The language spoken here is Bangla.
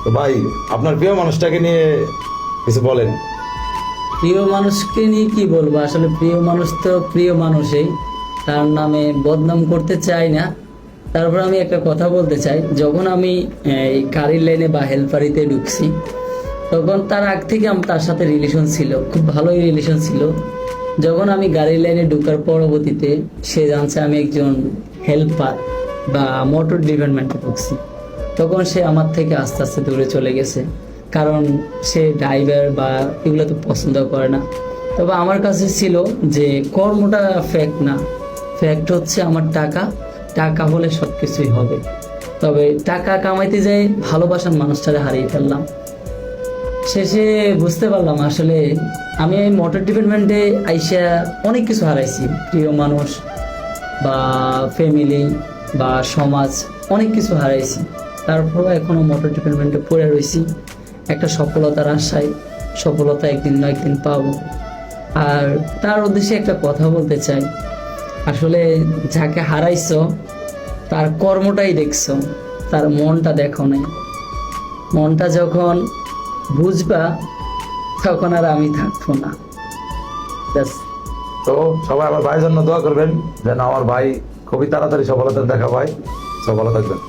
তো ভাই, আপনার প্রিয় মানুষটাকে নিয়ে কিছু বলেন। প্রিয় মানুষকে নিয়ে কি বলবো, আসলে প্রিয় মানুষ তো প্রিয় মানুষই, তার নামে বদনাম করতে চাই না। তারপর আমি একটা কথা বলতে চাই, যখন আমি এই কারির লাইনে বা হেল্পারিতে ঢুকছি, তখন তার আগ থেকে আমার তার সাথে রিলেশন ছিল, খুব ভালোই রিলেশন ছিল। যখন আমি গাড়ির লাইনে ঢুকার পরবর্তীতে সে জানছে আমি একজন হেল্পার বা মোটর ডিপার্টমেন্টে ঢুকছি, তখন সে আমার থেকে আস্তে আস্তে দূরে চলে গেছে। কারণ সে ড্রাইভার বা এগুলো তো পছন্দ করে না। তবে আমার কাছে ছিল যে কর্মটা ফ্যাক্ট না, ফ্যাক্ট হচ্ছে আমার টাকা। টাকা হলে সব কিছুই হবে। তবে টাকা কামাইতে যাই ভালোবাসার মানুষটারে হারিয়ে ফেললাম। শেষে বুঝতে পারলাম আসলে আমি এই মোটর ডিপার্টমেন্টে আইসা অনেক কিছু হারাইছি, প্রিয় মানুষ বা ফ্যামিলি বা সমাজ, অনেক কিছু হারাইছি। তারপরও এখনো মোটর ডিপার্টমেন্টে পড়ে রয়েছি একটা সফলতার আশায়। সফলতা একদিন না একদিন পাবো। আর তার উদ্দেশ্যে একটা কথা বলতে চাই, আসলে যাকে হারাইছো তার কর্মটাই দেখছো, তার মনটা দেখো নাই। মনটা যখন বুঝবা তখন আর আমি থাকবো না। Just তো সবাই আমার ভাইয়ের জন্য দোয়া করবেন, যেন আমার ভাই খুবই তাড়াতাড়ি সফলতা দেখা পায়। সফলতা থাকবেন।